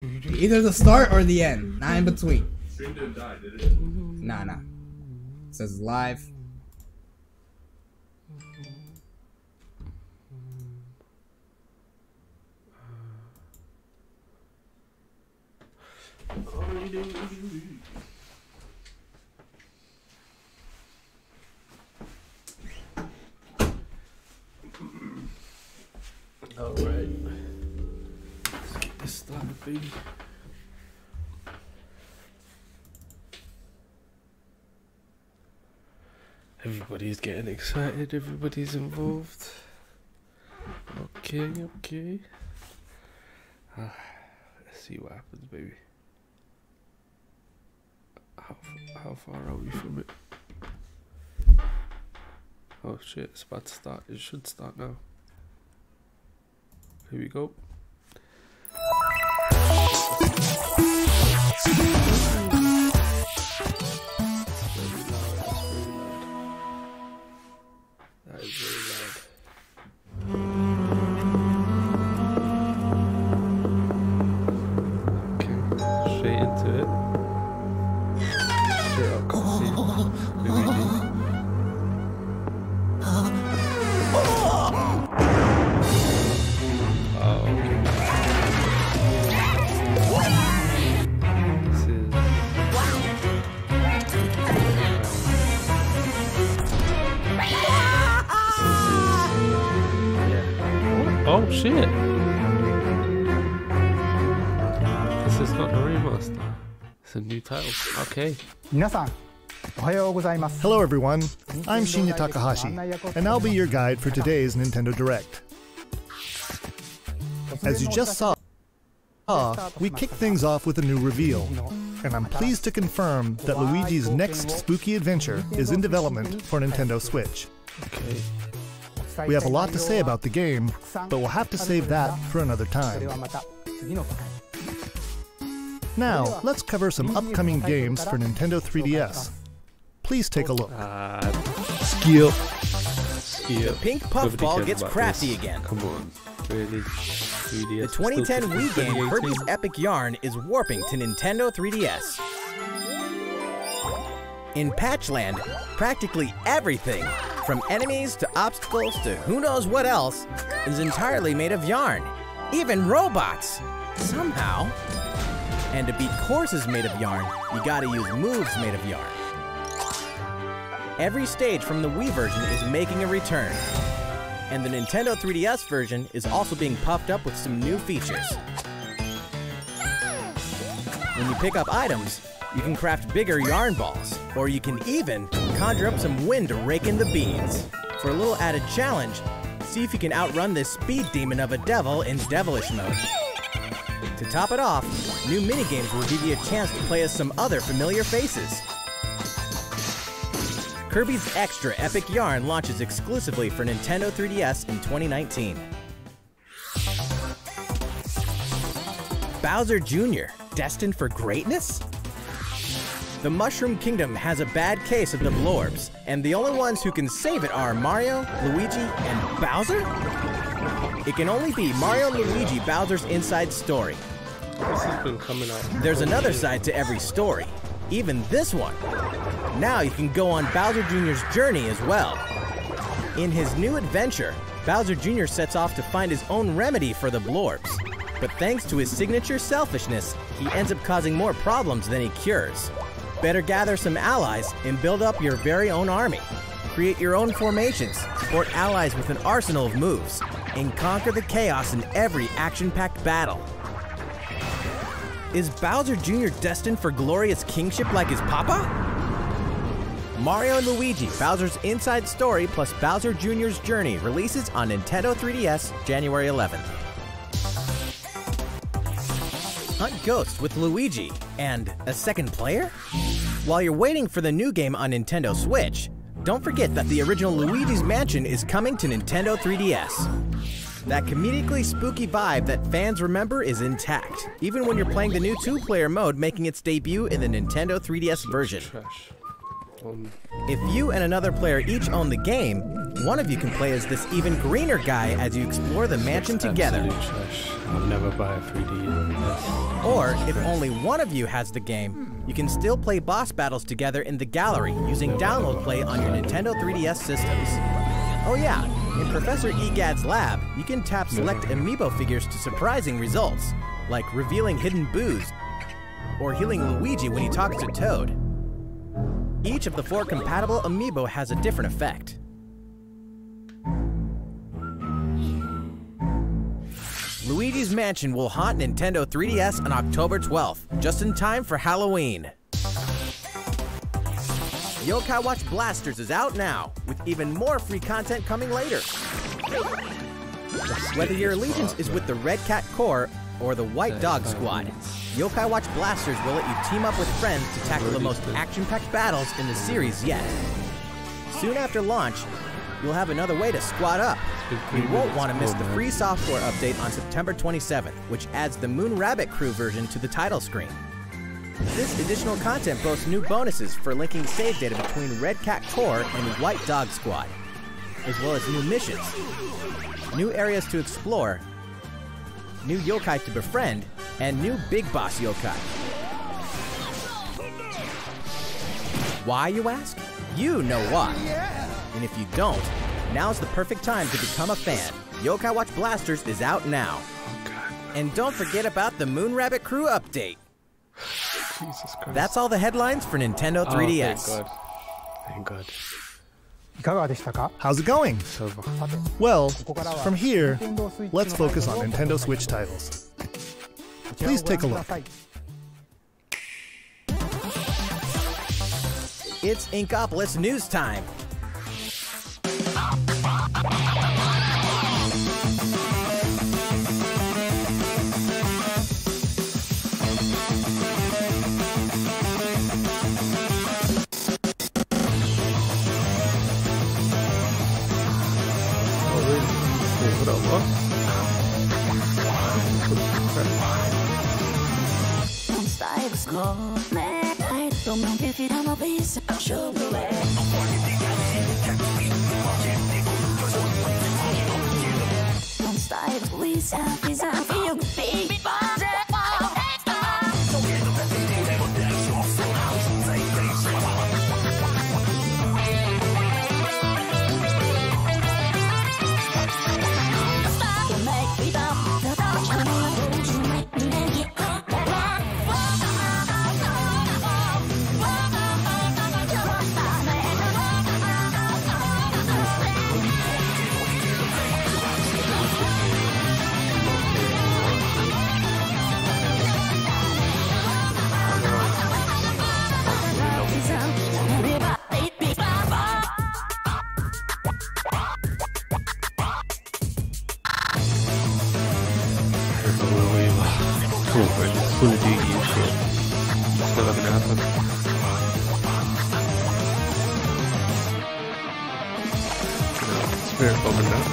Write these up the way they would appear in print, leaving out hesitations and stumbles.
Either the start or the end, not in between. Stream didn't die, did it? Nah. It says live. All right. Let's get this started, baby. Everybody's getting excited. Everybody's involved. Okay. Let's see what happens, baby. How far are we from it? Oh shit! It's about to start. It should start now. Here we go. That is very loud. Okay, straight into it. Straight up cutscene. Luigi. Oh, okay. This is... Oh shit! This is not the remaster. It's a new title. Okay. Hello everyone, I'm Shinya Takahashi, and I'll be your guide for today's Nintendo Direct. As you just saw, we kick things off with a new reveal, and I'm pleased to confirm that Luigi's next spooky adventure is in development for Nintendo Switch. Okay. We have a lot to say about the game, but we'll have to save that for another time. Now, let's cover some upcoming games for Nintendo 3DS. Please take a look. Skip. The pink puffball gets crafty again. Come on. Really? 3DS. The 2010 Wii game Kirby's Epic Yarn is warping to Nintendo 3DS. In Patchland, practically everything, from enemies to obstacles to who knows what else, is entirely made of yarn. Even robots! Somehow. And to beat courses made of yarn, you gotta use moves made of yarn. Every stage from the Wii version is making a return. And the Nintendo 3DS version is also being puffed up with some new features. When you pick up items, you can craft bigger yarn balls, or you can even conjure up some wind to rake in the beads. For a little added challenge, see if you can outrun this speed demon of a devil in Devilish mode. To top it off, new minigames will give you a chance to play as some other familiar faces. Kirby's Extra Epic Yarn launches exclusively for Nintendo 3DS in 2019. Bowser Jr., destined for greatness? The Mushroom Kingdom has a bad case of the Blorbs, and the only ones who can save it are Mario, Luigi, and Bowser? It can only be Mario and Luigi Bowser's inside story. This has been coming out. There's another side to every story, even this one. Now you can go on Bowser Jr.'s journey as well. In his new adventure, Bowser Jr. sets off to find his own remedy for the Blorbs. But thanks to his signature selfishness, he ends up causing more problems than he cures. Better gather some allies and build up your very own army. Create your own formations, support allies with an arsenal of moves, and conquer the chaos in every action-packed battle. Is Bowser Jr. destined for glorious kingship like his papa? Mario and Luigi, Bowser's Inside Story plus Bowser Jr.'s Journey releases on Nintendo 3DS January 11th. Hunt Ghosts with Luigi and a second player? While you're waiting for the new game on Nintendo Switch, don't forget that the original Luigi's Mansion is coming to Nintendo 3DS. That comedically spooky vibe that fans remember is intact, even when you're playing the new 2-player mode making its debut in the Nintendo 3DS version. Trash. If you and another player each own the game, one of you can play as this even greener guy as you explore the mansion together. I'll never buy a 3D. Or, if only one of you has the game, you can still play boss battles together in the gallery using download play on your Nintendo 3DS systems. Oh yeah, in Professor Egad's lab, you can tap select amiibo figures to surprising results, like revealing hidden boos, or healing Luigi when he talks to Toad. Each of the 4 compatible amiibo has a different effect. Luigi's Mansion will haunt Nintendo 3DS on October 12th, just in time for Halloween. Yokai Watch Blasters is out now, with even more free content coming later. Whether your allegiance is with the Red Cat Corps or the White Dog Squad, Yokai Watch Blasters will let you team up with friends to tackle the most action-packed battles in the series yet. Soon after launch, you'll have another way to squad up. You won't want to miss the free software update on September 27th, which adds the Moon Rabbit Crew version to the title screen. This additional content boasts new bonuses for linking save data between Red Cat Corps and White Dog Squad, as well as new missions, new areas to explore, new yokai to befriend, and new Big Boss yokai. Why, you ask? You know why. And if you don't, now's the perfect time to become a fan. Yokai Watch Blasters is out now. And don't forget about the Moon Rabbit Crew update. Jesus Christ. That's all the headlines for Nintendo 3DS. Oh, thank God. How's it going? It's over. Well, from here, let's focus on Nintendo Switch titles. Please take a look. It's Inkopolis News Time. Full DE shit. It's never gonna happen. No, Spirit Bomb now.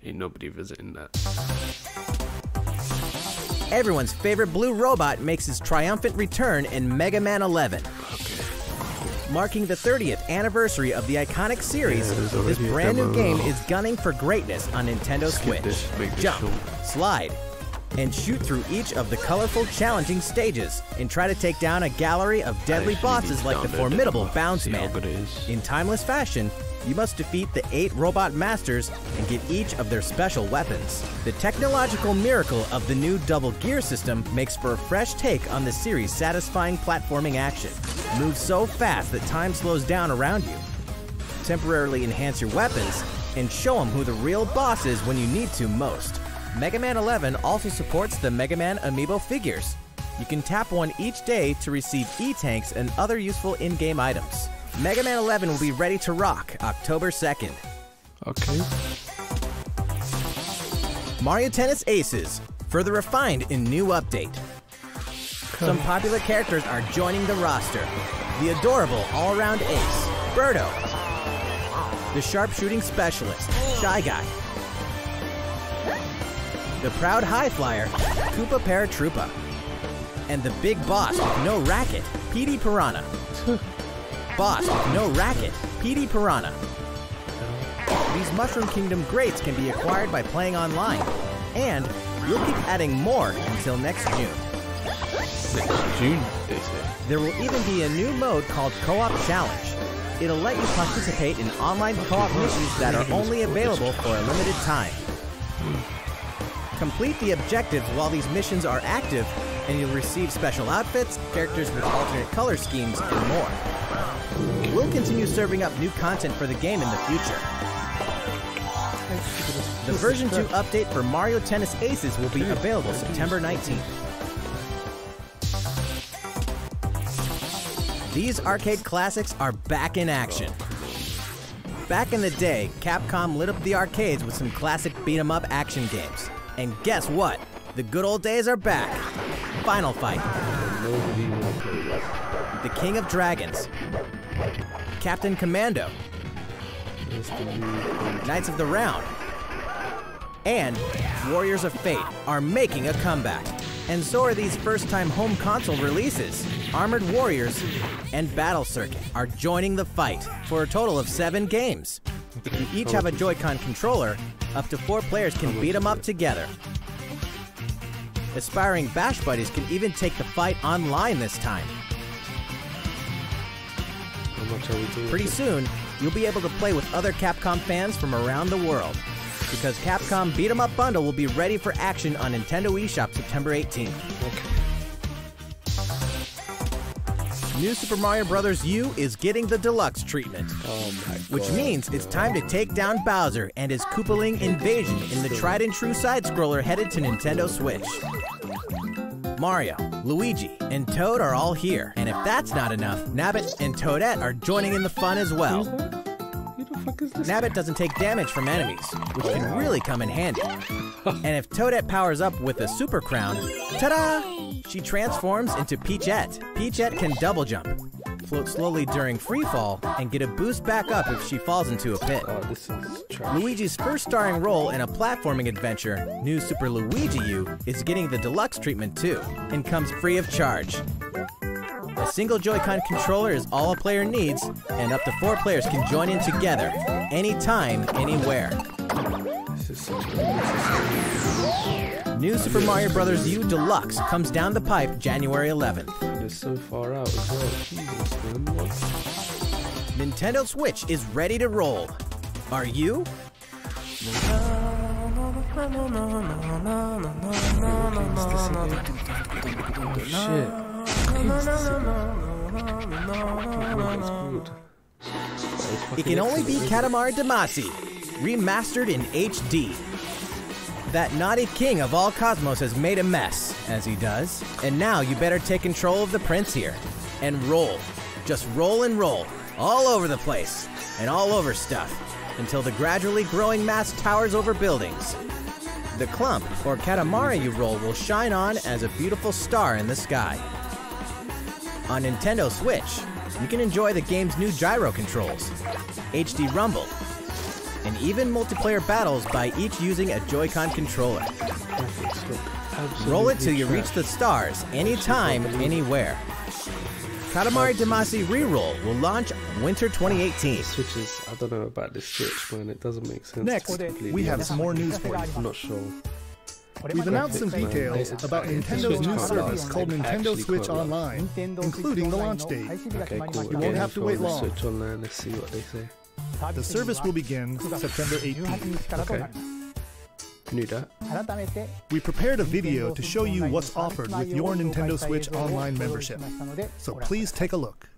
Ain't nobody visiting that. Everyone's favorite blue robot makes his triumphant return in Mega Man 11. Marking the 30th anniversary of the iconic series, this brand new game is gunning for greatness on Nintendo Switch. Jump, slide, and shoot through each of the colorful, challenging stages, and try to take down a gallery of deadly bosses like the formidable Bounce Man. In timeless fashion, you must defeat the 8 robot masters and get each of their special weapons. The technological miracle of the new double gear system makes for a fresh take on the series' satisfying platforming action. Move so fast that time slows down around you. Temporarily enhance your weapons, and show them who the real boss is when you need to most. Mega Man 11 also supports the Mega Man amiibo figures. You can tap one each day to receive E-Tanks and other useful in-game items. Mega Man 11 will be ready to rock October 2nd. Okay. Mario Tennis Aces, further refined in new update. Some popular characters are joining the roster. the adorable all-around ace, Birdo. The sharpshooting specialist, Shy Guy. The proud high flyer, Koopa Paratroopa. And the big boss with no racket, PD Piranha. Boss with no racket, PD Piranha. These Mushroom Kingdom greats can be acquired by playing online, and we'll keep adding more until next June. Next June, they say. There will even be a new mode called Co-op Challenge. It'll let you participate in online co-op missions that are only available for a limited time. Complete the objectives while these missions are active, and you'll receive special outfits, characters with alternate color schemes, and more. We'll continue serving up new content for the game in the future. The version 2 update for Mario Tennis Aces will be available September 19th. These arcade classics are back in action. Back in the day, Capcom lit up the arcades with some classic beat-em-up action games. And guess what? The good old days are back. Final Fight. The King of Dragons. Captain Commando. Knights of the Round. And Warriors of Fate are making a comeback. And so are these first-time home console releases. Armored Warriors and Battle Circuit are joining the fight for a total of 7 games. If you each have a Joy-Con controller, up to 4 players can beat them up together. Aspiring Bash Buddies can even take the fight online this time. Pretty soon, you'll be able to play with other Capcom fans from around the world, because Capcom Beat 'em Up Bundle will be ready for action on Nintendo eShop September 18th. New Super Mario Bros. U is getting the deluxe treatment, which means it's time to take down Bowser and his Koopaling invasion in the tried and true side-scroller headed to Nintendo Switch. Mario, Luigi, and Toad are all here, and if that's not enough, Nabbit and Toadette are joining in the fun as well. Nabbit doesn't take damage from enemies, which can really come in handy. And if Toadette powers up with a Super Crown, ta-da! She transforms into Peachette. Peachette can double jump, float slowly during free fall, and get a boost back up if she falls into a pit. Oh, this is trash. Luigi's first starring role in a platforming adventure, New Super Luigi U, is getting the deluxe treatment too, and comes free of charge. A single Joy-Con controller is all a player needs, and up to 4 players can join in together, anytime, anywhere. This is such a New Super Mario Bros. U Deluxe comes down the pipe January 11th. They're so far out as well. Jesus, man. What? Nintendo Switch is ready to roll. Are you? Shit. It can only be Katamari Damacy, remastered in HD. That naughty king of all cosmos has made a mess, as he does, and now you better take control of the prince here. And roll. Just roll and roll, all over the place, and all over stuff, until the gradually growing mass towers over buildings. The clump, or Katamari you roll, will shine on as a beautiful star in the sky. On Nintendo Switch, you can enjoy the game's new gyro controls, HD Rumble, and even multiplayer battles by each using a Joy-Con controller. Roll it till you reach the stars, anytime, anywhere. Katamari Damacy Reroll will launch winter 2018. Switches, I don't know about this Switch, man. It doesn't make sense. Next, we have some more news for you. I'm not sure. We've announced some details about Nintendo's new service called Nintendo Switch Online, including the launch date. Okay, cool. You won't have to wait long. Switch Online, let's see what they say. The service will begin September 18th. Okay. Knew that. We prepared a video to show you what's offered with your Nintendo Switch Online membership. So please take a look.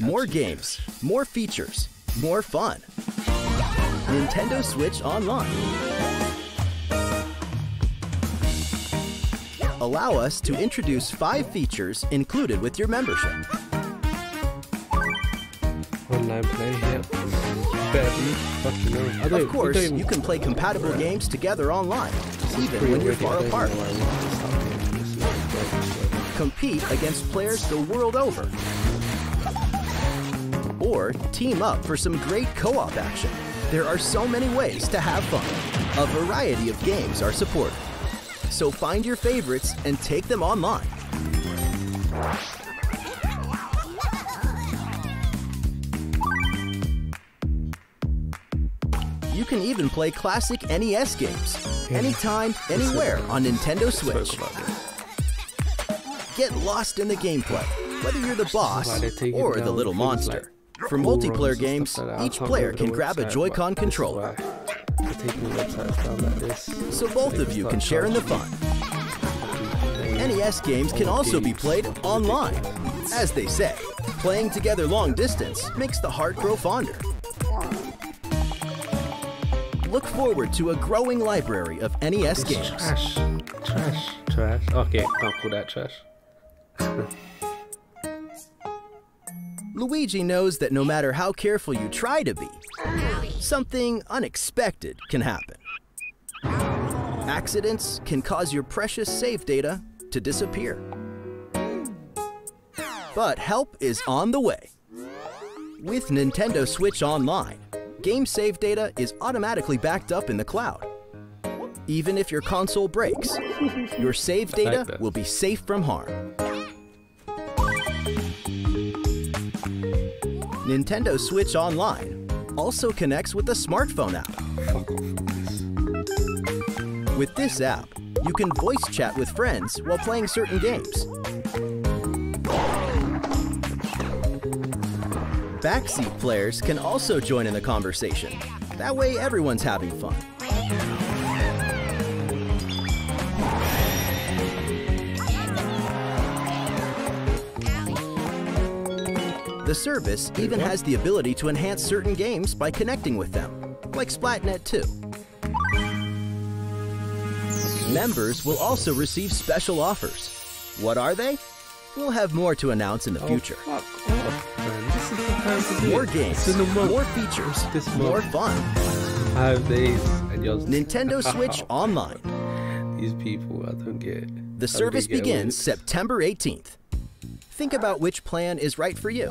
More games, more features, more fun. Nintendo Switch Online. Allow us to introduce 5 features included with your membership. Online play, yep. Better be. Fucking no. Of course, you can play compatible games together online, even when you're far apart. compete against players the world over. Or team up for some great co-op action. There are so many ways to have fun. A variety of games are supported. So find your favorites and take them online. You can even play classic NES games, anytime, anywhere on Nintendo Switch. Get lost in the gameplay, whether you're the boss or the little monster. For multiplayer games, each player can grab a Joy-Con controller, so both of you can share in the fun. NES games can also be played online. As they say, playing together long distance makes the heart grow fonder. Look forward to a growing library of NES games. Trash. Okay, I'll call that trash. Luigi knows that no matter how careful you try to be, something unexpected can happen. Accidents can cause your precious save data to disappear. But help is on the way. With Nintendo Switch Online, game save data is automatically backed up in the cloud. Even if your console breaks, your save data will be safe from harm. Nintendo Switch Online also connects with the smartphone app. With this app, you can voice chat with friends while playing certain games. Backseat players can also join in the conversation. That way everyone's having fun. The service even has the ability to enhance certain games by connecting with them, like Splatnet 2. Members will also receive special offers. What are they? We'll have more to announce in the future. More games, more features, more fun. 5 days and you're Nintendo Switch Online. These people, I don't get it. The service begins September 18th. Think about which plan is right for you.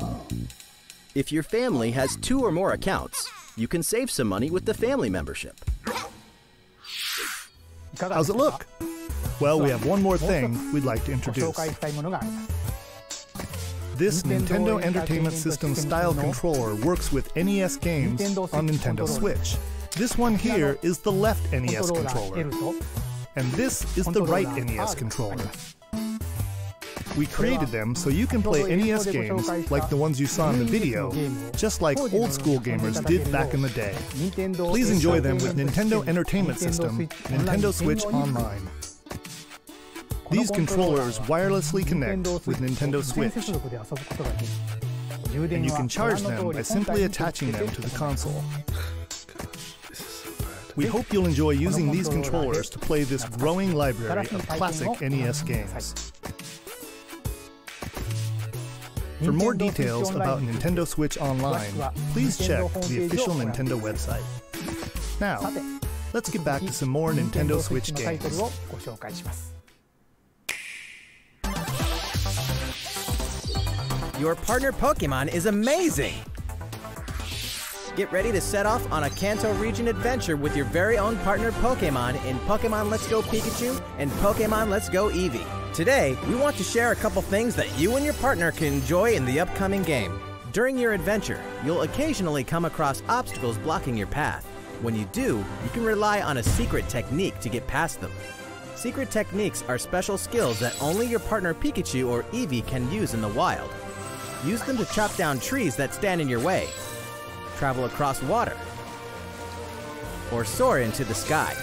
If your family has 2 or more accounts, you can save some money with the family membership. How's it look? Well, we have one more thing we'd like to introduce. This Nintendo Entertainment System style controller works with NES games on Nintendo Switch. This one here is the left NES controller, and this is the right NES controller. We created them so you can play NES games like the ones you saw in the video, just like old school gamers did back in the day. Please enjoy them with Nintendo Entertainment System, Nintendo Switch Online. These controllers wirelessly connect with Nintendo Switch, and you can charge them by simply attaching them to the console. We hope you'll enjoy using these controllers to play this growing library of classic NES games. For more details about Nintendo Switch Online, please check the official Nintendo website. Now, let's get back to some more Nintendo Switch games. Your partner Pokemon is amazing! Get ready to set off on a Kanto region adventure with your very own partner Pokemon in Pokemon Let's Go Pikachu and Pokemon Let's Go Eevee. Today, we want to share a couple things that you and your partner can enjoy in the upcoming game. During your adventure, you'll occasionally come across obstacles blocking your path. When you do, you can rely on a secret technique to get past them. Secret techniques are special skills that only your partner Pikachu or Eevee can use in the wild. Use them to chop down trees that stand in your way, travel across water, or soar into the sky.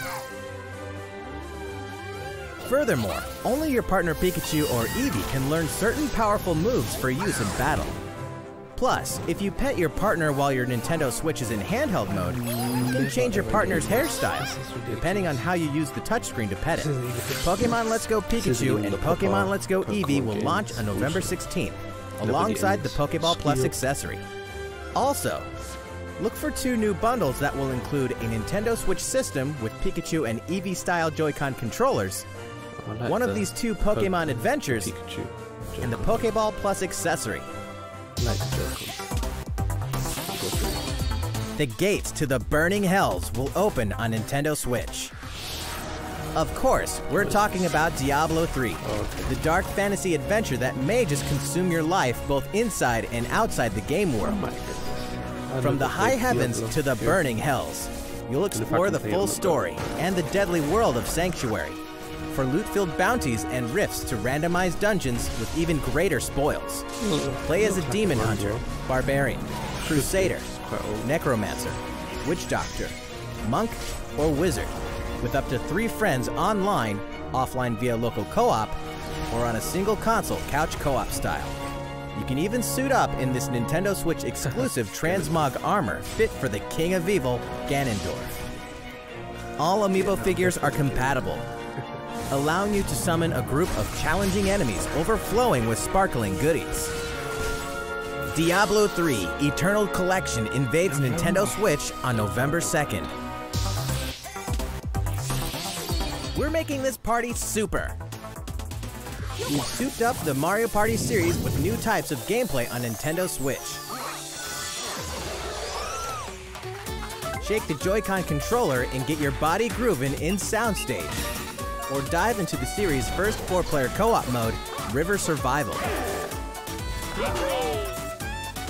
Furthermore, only your partner Pikachu or Eevee can learn certain powerful moves for use in battle. Plus, if you pet your partner while your Nintendo Switch is in handheld mode, you can change your partner's hairstyle, depending on how you use the touchscreen to pet it. Pokemon Let's Go Pikachu and Pokemon Let's Go Eevee will launch on November 16th, alongside the Pokeball Plus accessory. Also, look for 2 new bundles that will include a Nintendo Switch system with Pikachu and Eevee-style Joy-Con controllers, I like one of the these two Pokemon adventures, Pikachu. and the Pokeball Plus accessory. I like the Joy-Cons. The gates to the burning hells will open on Nintendo Switch. Of course, we're talking about Diablo 3, the dark fantasy adventure that may just consume your life both inside and outside the game world. From the high heavens to the burning hells, you'll explore the full story and the deadly world of Sanctuary, for loot-filled bounties and rifts to randomized dungeons with even greater spoils. Play as a demon hunter, barbarian, crusader, necromancer, witch doctor, monk, or wizard, with up to 3 friends online, offline via local co-op, or on a single console couch co-op style. You can even suit up in this Nintendo Switch exclusive transmog armor fit for the King of Evil, Ganondorf. All amiibo figures are compatible, allowing you to summon a group of challenging enemies overflowing with sparkling goodies. Diablo 3 Eternal Collection invades Nintendo Switch on November 2nd. We're making this party super. We've souped up the Mario Party series with new types of gameplay on Nintendo Switch. Shake the Joy-Con controller and get your body grooving in Soundstage. Or dive into the series' first 4-player co-op mode, River Survival.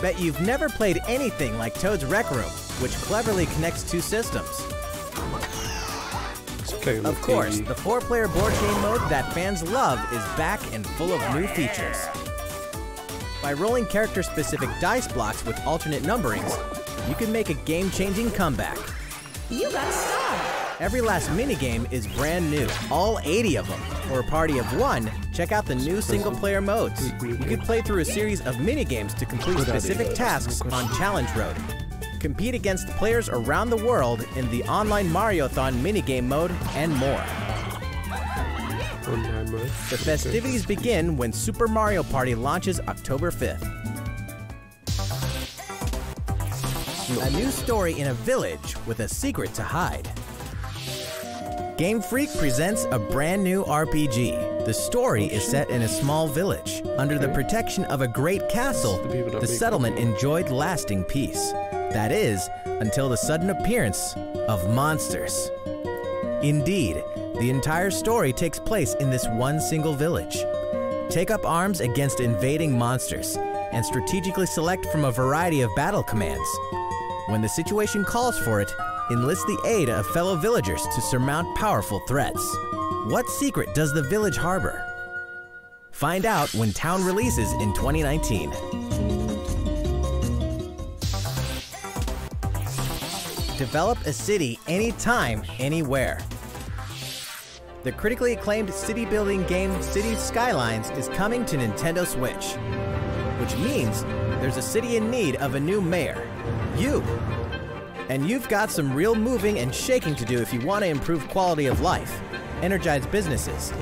Bet you've never played anything like Toad's Rec Room, which cleverly connects 2 systems. Of course, the 4-player board game mode that fans love is back and full of new features. By rolling character-specific dice blocks with alternate numberings, you can make a game-changing comeback. You got a star! Every last minigame is brand new, all 80 of them. For a party of 1, check out the new single-player modes. You can play through a series of minigames to complete specific tasks on Challenge Road. Compete against players around the world in the online Mariothon minigame mode, and more. The festivities begin when Super Mario Party launches October 5th. A new story in a village with a secret to hide. Game Freak presents a brand new RPG. The story is set in a small village. Under the protection of a great castle, the settlement enjoyed lasting peace. That is, until the sudden appearance of monsters. Indeed, the entire story takes place in this one single village. Take up arms against invading monsters, and strategically select from a variety of battle commands. When the situation calls for it, enlist the aid of fellow villagers to surmount powerful threats. What secret does the village harbor? Find out when Town releases in 2019. Develop a city anytime, anywhere. The critically acclaimed city-building game Cities Skylines is coming to Nintendo Switch, which means there's a city in need of a new mayor, you. And you've got some real moving and shaking to do if you want to improve quality of life, energize businesses,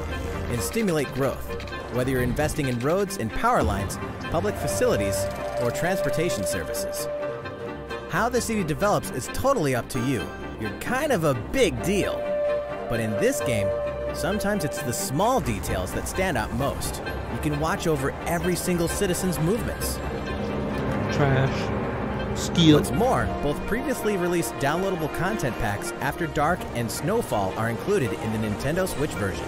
and stimulate growth, whether you're investing in roads and power lines, public facilities, or transportation services. How the city develops is totally up to you. You're kind of a big deal. But in this game, sometimes it's the small details that stand out most. You can watch over every single citizen's movements. Trash. Steal. What's more, both previously released downloadable content packs After Dark and Snowfall are included in the Nintendo Switch version.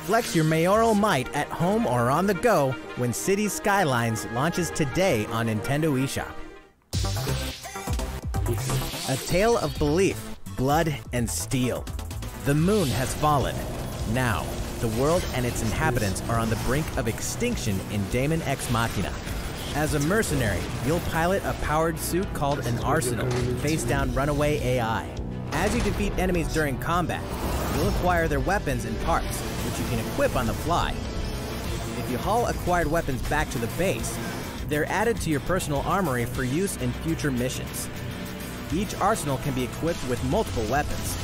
Flex your mayoral might at home or on the go when Cities Skylines launches today on Nintendo eShop. A tale of belief, blood, and steel. The moon has fallen. Now, the world and its inhabitants are on the brink of extinction in Daemon Ex Machina. As a mercenary, you'll pilot a powered suit called an Arsenal to face down runaway AI. As you defeat enemies during combat, you'll acquire their weapons and parts, which you can equip on the fly. If you haul acquired weapons back to the base, they're added to your personal armory for use in future missions. Each arsenal can be equipped with multiple weapons.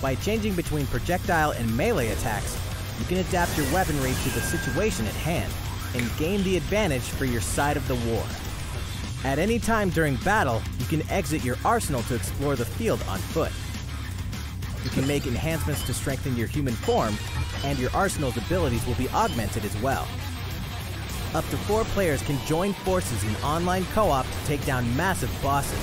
By changing between projectile and melee attacks, you can adapt your weaponry to the situation at hand and gain the advantage for your side of the war. At any time during battle, you can exit your arsenal to explore the field on foot. You can make enhancements to strengthen your human form, and your arsenal's abilities will be augmented as well. Up to 4 players can join forces in online co-op to take down massive bosses.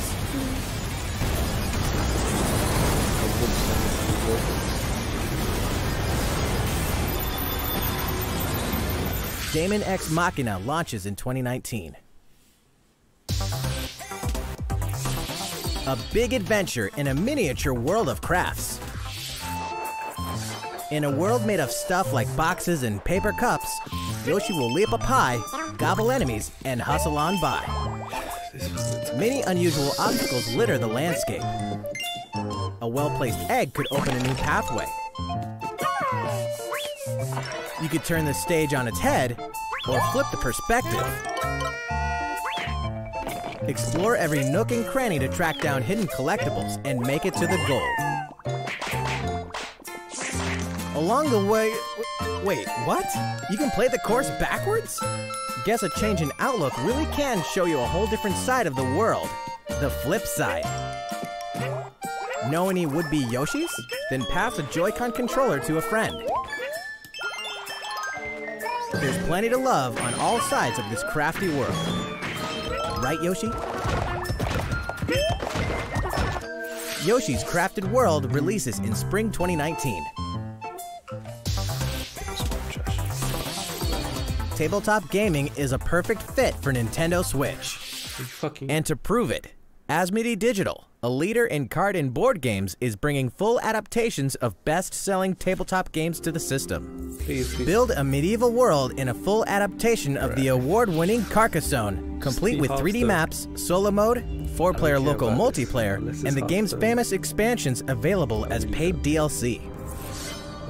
Daemon X Machina launches in 2019. A big adventure in a miniature world of crafts. In a world made of stuff like boxes and paper cups, Yoshi will leap up high, gobble enemies, and hustle on by. Many unusual obstacles litter the landscape. A well-placed egg could open a new pathway. You could turn the stage on its head, or flip the perspective. Explore every nook and cranny to track down hidden collectibles and make it to the goal. Along the way... Wait, what? You can play the course backwards? Guess a change in outlook really can show you a whole different side of the world. The flip side. Know any would-be Yoshis? Then pass a Joy-Con controller to a friend. There's plenty to love on all sides of this crafty world. Right, Yoshi? Yoshi's Crafted World releases in spring 2019. Tabletop gaming is a perfect fit for Nintendo Switch. And to prove it, Asmodee Digital, a leader in card and board games, is bringing full adaptations of best-selling tabletop games to the system. Build a medieval world in a full adaptation of the award-winning Carcassonne, complete with 3D maps, solo mode, 4-player local multiplayer, and the game's famous expansions available as paid DLC.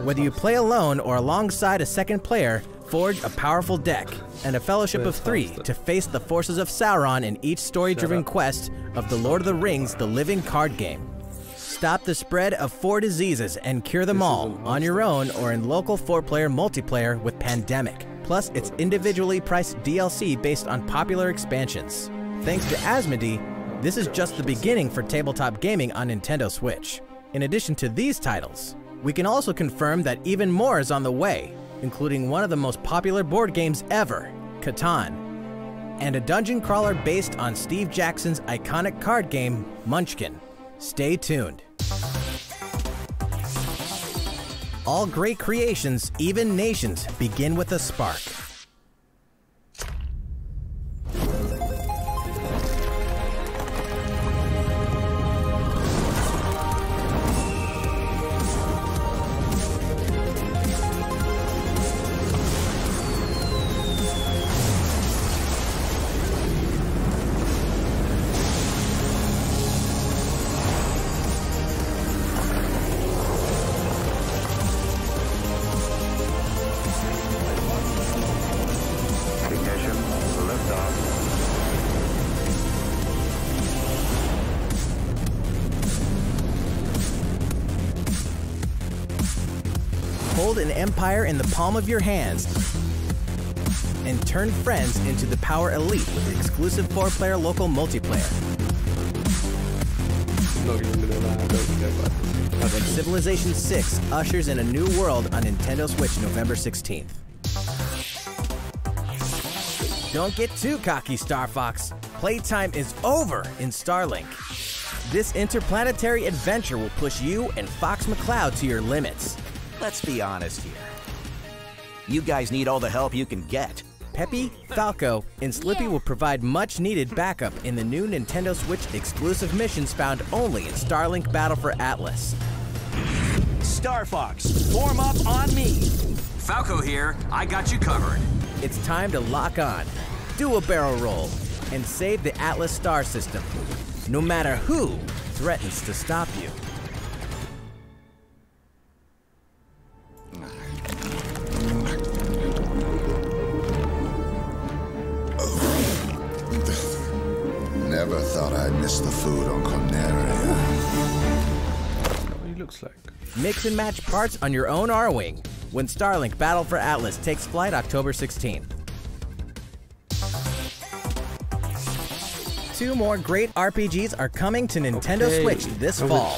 Whether you play alone or alongside a second player, forge a powerful deck and a fellowship of 3 to face the forces of Sauron in each story-driven quest of The Lord of the Rings: The Living Card Game. Stop the spread of 4 diseases and cure them all on your own or in local 4-player multiplayer with Pandemic. Plus, it's individually priced DLC based on popular expansions. Thanks to Asmodee, this is just the beginning for tabletop gaming on Nintendo Switch. In addition to these titles, we can also confirm that even more is on the way, including one of the most popular board games ever, Catan, and a dungeon crawler based on Steve Jackson's iconic card game, Munchkin. Stay tuned. All great creations, even nations, begin with a spark. Hold an empire in the palm of your hands and turn friends into the Power Elite with exclusive 4-player local multiplayer. When Civilization 6 ushers in a new world on Nintendo Switch November 16th. Don't get too cocky, Star Fox. Playtime is over in Starlink. This interplanetary adventure will push you and Fox McCloud to your limits. Let's be honest here. You guys need all the help you can get. Peppy, Falco, and Slippy will provide much-needed backup in the new Nintendo Switch exclusive missions found only in Starlink Battle for Atlas. Star Fox, form up on me. Falco here, I got you covered. It's time to lock on, do a barrel roll, and save the Atlas star system, no matter who threatens to stop you. Never thought I'd miss the food on Corneria. What he looks like. Mix and match parts on your own R-Wing when Starlink Battle for Atlas takes flight October 16th. 2 more great RPGs are coming to Nintendo Switch this fall.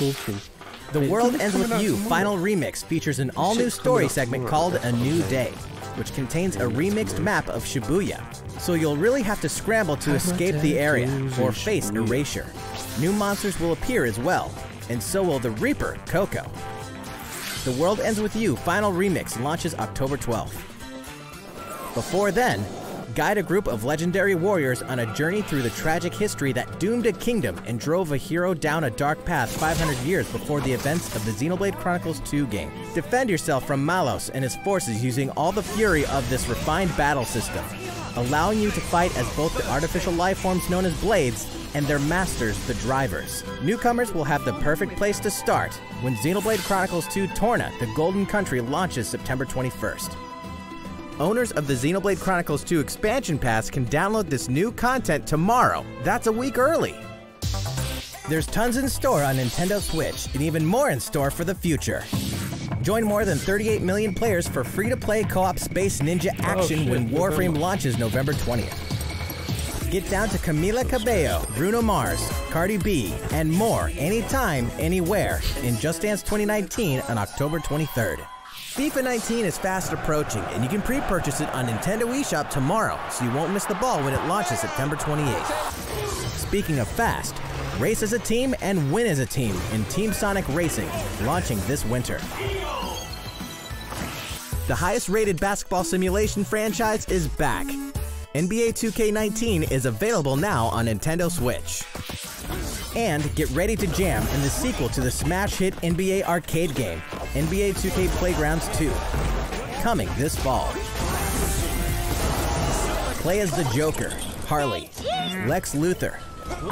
The World Ends With You Final Remix features an all-new story segment called A New Day, which contains a remixed map of Shibuya, so you'll really have to scramble to escape the area or face erasure. New monsters will appear as well, and so will the Reaper, Coco. The World Ends With You Final Remix launches October 12th. Before then, guide a group of legendary warriors on a journey through the tragic history that doomed a kingdom and drove a hero down a dark path 500 years before the events of the Xenoblade Chronicles 2 game. Defend yourself from Malos and his forces using all the fury of this refined battle system, allowing you to fight as both the artificial lifeforms known as Blades and their masters, the Drivers. Newcomers will have the perfect place to start when Xenoblade Chronicles 2 Torna, the Golden Country launches September 21st. Owners of the Xenoblade Chronicles 2 Expansion Pass can download this new content tomorrow. That's a week early. There's tons in store on Nintendo Switch, and even more in store for the future. Join more than 38 million players for free-to-play co-op Space Ninja action when Warframe launches November 20th. Get down to Camila Cabello, Bruno Mars, Cardi B, and more anytime, anywhere in Just Dance 2019 on October 23rd. FIFA 19 is fast approaching, and you can pre-purchase it on Nintendo eShop tomorrow, so you won't miss the ball when it launches September 28th. Speaking of fast, race as a team and win as a team in Team Sonic Racing, launching this winter. The highest-rated basketball simulation franchise is back. NBA 2K19 is available now on Nintendo Switch. And get ready to jam in the sequel to the smash hit NBA arcade game, NBA 2K Playgrounds 2, coming this fall. Play as the Joker, Harley, Lex Luthor,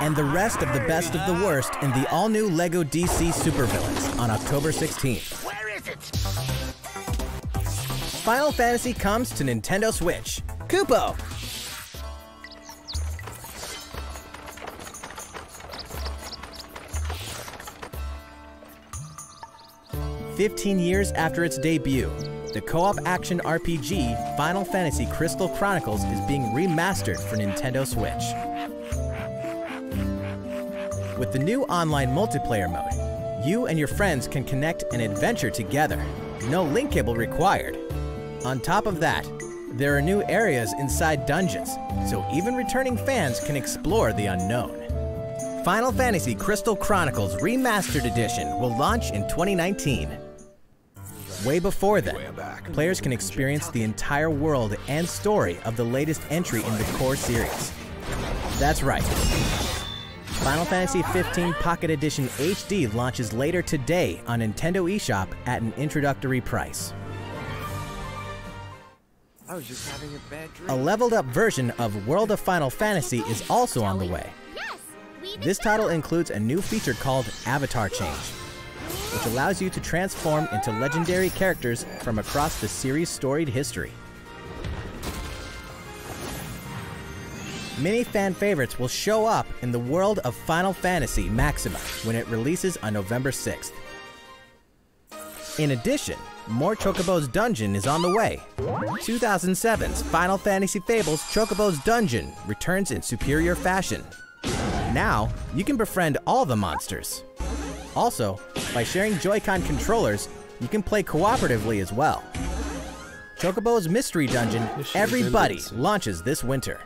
and the rest of the best of the worst in the all-new LEGO DC Supervillains on October 16th. Where is it? Final Fantasy comes to Nintendo Switch. Kupo! "15 years after its debut, the co-op action RPG Final Fantasy Crystal Chronicles is being remastered for Nintendo Switch. With the new online multiplayer mode, you and your friends can connect and adventure together. No link cable required. On top of that, there are new areas inside dungeons, so even returning fans can explore the unknown. Final Fantasy Crystal Chronicles Remastered Edition will launch in 2019. Way before then, players can experience the entire world and story of the latest entry in the core series. That's right. Final Fantasy XV Pocket Edition HD launches later today on Nintendo eShop at an introductory price. I was just having a bad dream. A leveled up version of World of Final Fantasy is also on the way. This title includes a new feature called Avatar Change, which allows you to transform into legendary characters from across the series' storied history. Many fan favorites will show up in the world of Final Fantasy Maxima when it releases on November 6th. In addition, more Chocobo's Dungeon is on the way. 2007's Final Fantasy Fables Chocobo's Dungeon returns in superior fashion. Now, you can befriend all the monsters. Also, by sharing Joy-Con controllers, you can play cooperatively as well. Chocobo's Mystery Dungeon, Everybody, launches this winter.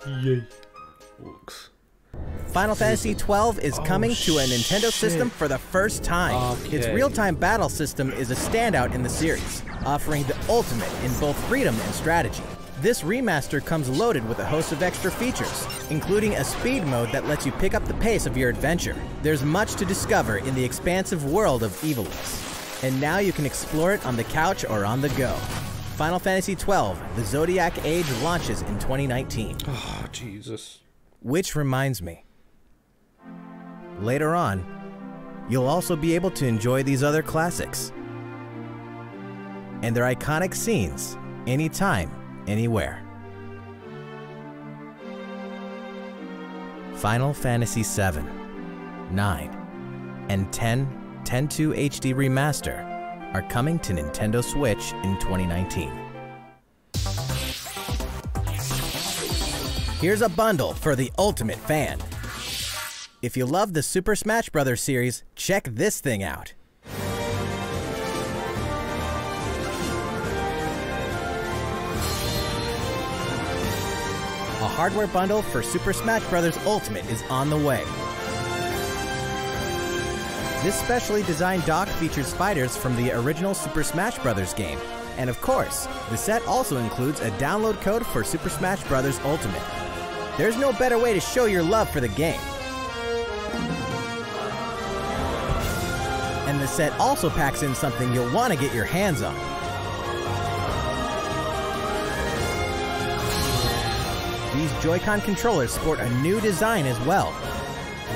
Final Fantasy XII is coming to a Nintendo system for the first time. Its real-time battle system is a standout in the series, offering the ultimate in both freedom and strategy. This remaster comes loaded with a host of extra features, including a speed mode that lets you pick up the pace of your adventure. There's much to discover in the expansive world of Evilus, and now you can explore it on the couch or on the go. Final Fantasy XII, The Zodiac Age launches in 2019. Oh, Jesus. Which reminds me, later on, you'll also be able to enjoy these other classics and their iconic scenes anytime, anywhere. Final Fantasy VII, 9, and 10/2 HD Remaster are coming to Nintendo Switch in 2019. Here's a bundle for the ultimate fan. If you love the Super Smash Bros. Series, check this thing out. a hardware bundle for Super Smash Bros. Ultimate is on the way. This specially designed dock features fighters from the original Super Smash Bros. Game. And of course, the set also includes a download code for Super Smash Bros. Ultimate. There's no better way to show your love for the game. And the set also packs in something you'll want to get your hands on. These Joy-Con controllers sport a new design as well.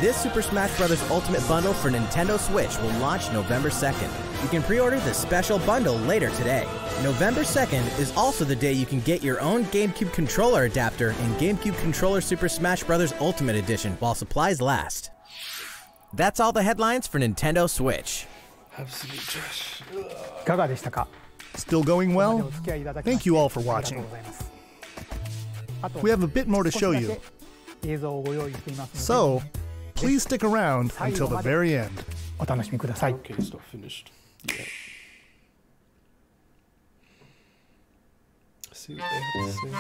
This Super Smash Bros. Ultimate Bundle for Nintendo Switch will launch November 2nd. You can pre-order the special bundle later today. November 2nd is also the day you can get your own GameCube controller adapter in GameCube Controller Super Smash Bros. Ultimate Edition while supplies last. That's all the headlines for Nintendo Switch. Absolute trash. Still going well? Thank you all for watching. We have a bit more to show you. So, please stick around until the very end. Okay, it's not finished yet. Let's see what they have to say.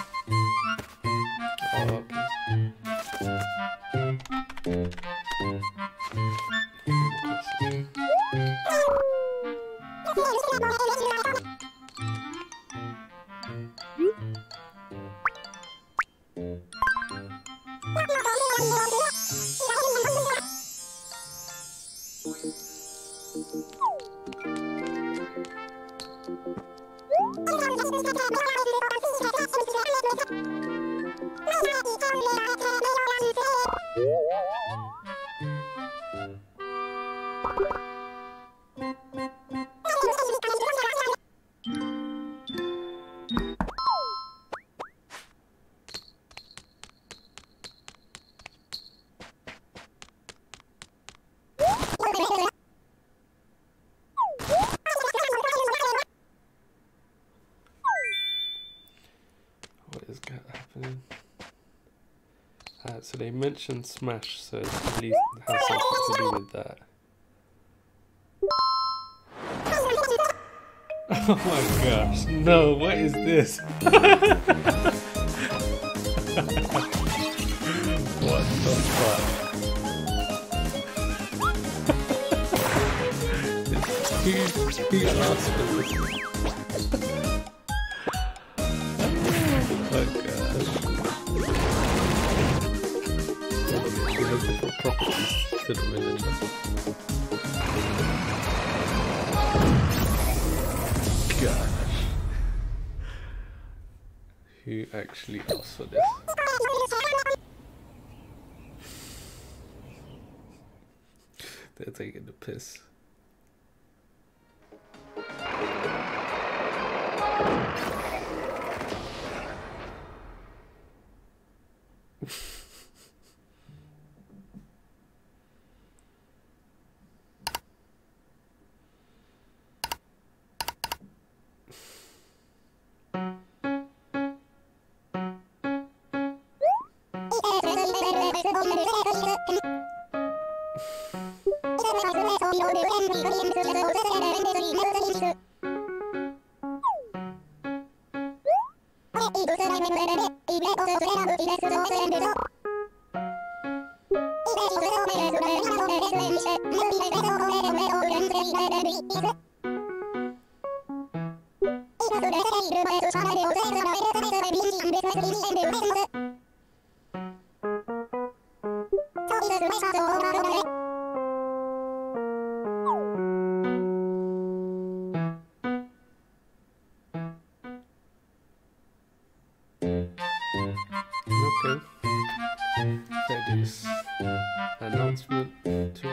What is happening? So they mentioned Smash, so it at least has something to do with that. Oh my gosh, no, what is this? What the fuck? Who asked for this? Oh gosh. She has different properties to the miniature. Gosh. Who actually asked for this? They're taking the piss. Okay. That is announcement. Two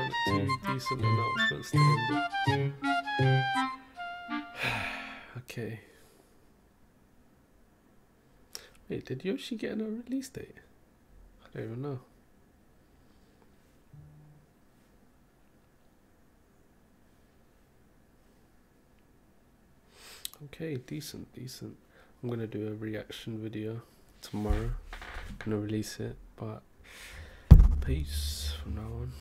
decent announcements to end it. Okay. Wait, did Yoshi get a release date? I don't even know. Okay, decent. I'm gonna do a reaction video tomorrow. Gonna release it, but peace from now on.